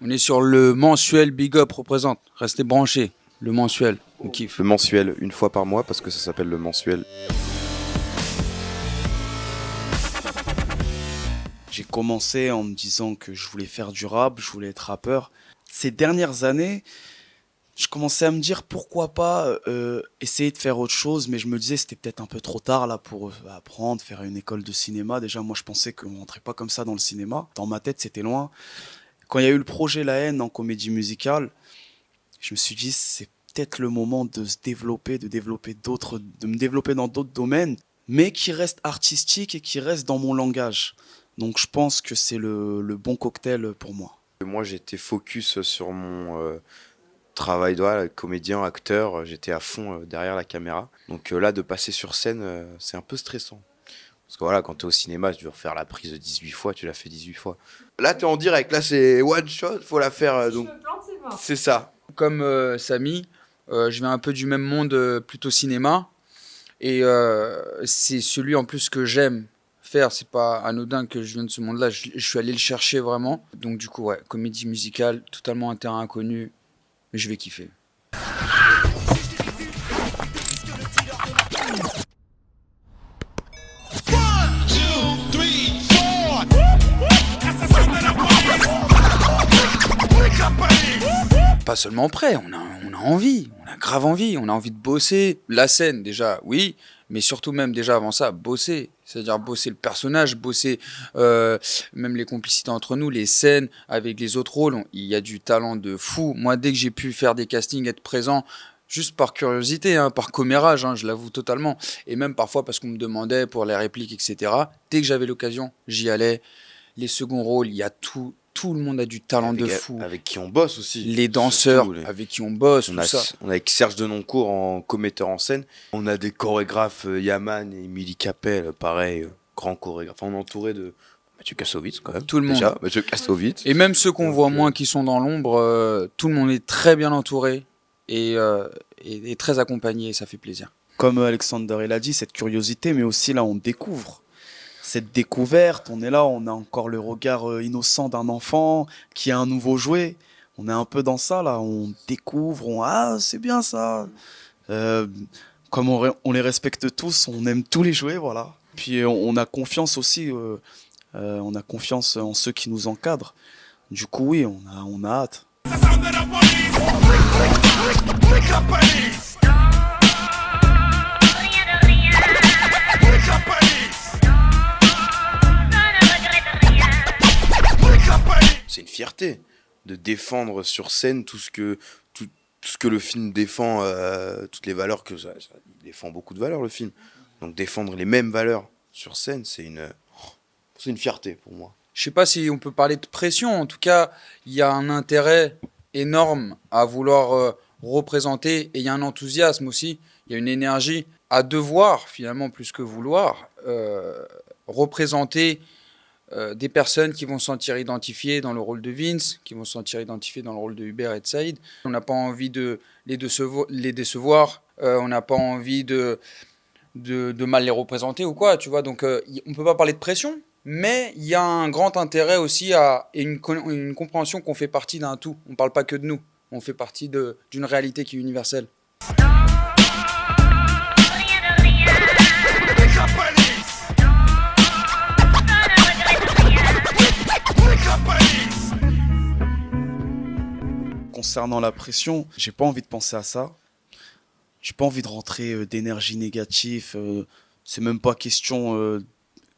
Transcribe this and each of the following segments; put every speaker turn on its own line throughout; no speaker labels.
On est sur le mensuel Big Up représente. Restez branchés. Le mensuel, on kiffe.
Le mensuel, une fois par mois, parce que ça s'appelle le mensuel.
J'ai commencé en me disant que je voulais faire du rap, je voulais être rappeur. Ces dernières années, je commençais à me dire pourquoi pas essayer de faire autre chose, mais je me disais c'était peut-être un peu trop tard là pour apprendre, faire une école de cinéma. Déjà, moi je pensais qu'on rentrait pas comme ça dans le cinéma. Dans ma tête, c'était loin. Quand il y a eu le projet La Haine en comédie musicale, je me suis dit c'est peut-être le moment de se développer, de me développer dans d'autres domaines, mais qui restent artistiques et qui restent dans mon langage. Donc je pense que c'est le bon cocktail pour moi.
Moi, j'étais focus sur mon travail de comédien, acteur. J'étais à fond derrière la caméra. Donc là, de passer sur scène, c'est un peu stressant. Parce que voilà, quand t'es au cinéma, tu dois faire la prise 18 fois, tu l'as fait 18 fois. Là, t'es en direct, là, c'est one shot, faut la faire. Donc c'est ça.
Comme Samy, je viens un peu du même monde, plutôt cinéma. Et c'est celui en plus que j'aime faire. C'est pas anodin que je viens de ce monde-là. Je suis allé le chercher vraiment. Donc du coup, ouais, comédie musicale, totalement un terrain inconnu. Mais je vais kiffer. Pas seulement prêt, on a envie, on a grave envie, on a envie de bosser. La scène déjà, oui, mais surtout même déjà avant ça, bosser. C'est-à-dire bosser le personnage, bosser même les complicités entre nous, les scènes avec les autres rôles. Il y a du talent de fou. Moi, dès que j'ai pu faire des castings, être présent, juste par curiosité, hein, par commérage, hein, je l'avoue totalement. Et même parfois parce qu'on me demandait pour les répliques, etc. Dès que j'avais l'occasion, j'y allais. Les seconds rôles, il y a tout. Tout le monde a du talent de fou.
Avec qui on bosse aussi.
Les danseurs
Surtout,
avec qui on bosse,
on
tout
a,
ça.
on a avec Serge Denoncourt en commetteur en scène. On a des chorégraphes, Yaman et Émilie Capel, pareil, grand chorégraphe. Enfin, on est entouré de Mathieu Kassovitz quand même.
Tout le monde.
Déjà, Mathieu Kassovitz.
Et même ceux qu'on
Donc,
voit moins qui sont dans l'ombre, tout le monde est très bien entouré et très accompagné et ça fait plaisir.
Comme Alexander l'a dit, cette curiosité, mais aussi là on découvre. Cette découverte, on est là, on a encore le regard innocent d'un enfant qui a un nouveau jouet. On est un peu dans ça là, on découvre, ah c'est bien ça. Comme on les respecte tous, on aime tous les jouets, voilà. Puis on a confiance aussi, on a confiance en ceux qui nous encadrent. Du coup oui, on a hâte.
C'est une fierté de défendre sur scène tout ce que le film défend, toutes les valeurs que ça il défend beaucoup de valeurs le film. Donc défendre les mêmes valeurs sur scène, c'est une fierté pour moi.
Je sais pas si on peut parler de pression. En tout cas, il y a un intérêt énorme à vouloir représenter et il y a un enthousiasme aussi. Il y a une énergie à devoir, finalement, plus que vouloir, représenter des personnes qui vont se sentir identifiées dans le rôle de Vince, qui vont se sentir identifiées dans le rôle de Hubert et de Saïd. On n'a pas envie de les décevoir, on n'a pas envie de mal les représenter ou quoi, tu vois. Donc on ne peut pas parler de pression, mais il y a un grand intérêt aussi et une compréhension qu'on fait partie d'un tout. On ne parle pas que de nous, on fait partie d'une réalité qui est universelle.
Concernant la pression, j'ai pas envie de penser à ça. J'ai pas envie de rentrer d'énergie négative. C'est même pas question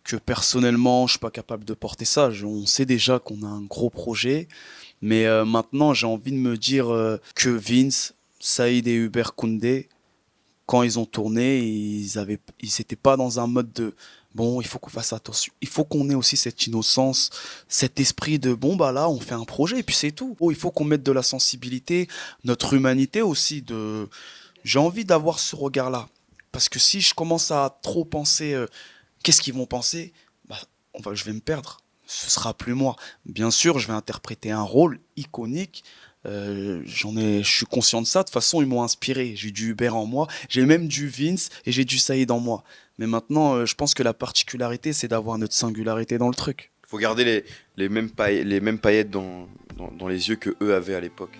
que personnellement je suis pas capable de porter ça. On sait déjà qu'on a un gros projet, mais maintenant j'ai envie de me dire que Vince, Saïd et Hubert Koundé, quand ils ont tourné, ils étaient pas dans un mode de bon, il faut qu'on fasse attention. Il faut qu'on ait aussi cette innocence, cet esprit de bon bah là on fait un projet et puis c'est tout. Oh, il faut qu'on mette de la sensibilité, notre humanité aussi. J'ai envie d'avoir ce regard-là parce que si je commence à trop penser, qu'est-ce qu'ils vont penser, bah je vais me perdre. Ce sera plus moi. Bien sûr, je vais interpréter un rôle iconique. Je suis conscient de ça. De toute façon, ils m'ont inspiré. J'ai du Hubert en moi, j'ai même du Vince et j'ai du Saïd en moi. Mais maintenant, je pense que la particularité, c'est d'avoir notre singularité dans le truc.
Faut garder les mêmes paillettes dans les yeux que eux avaient à l'époque.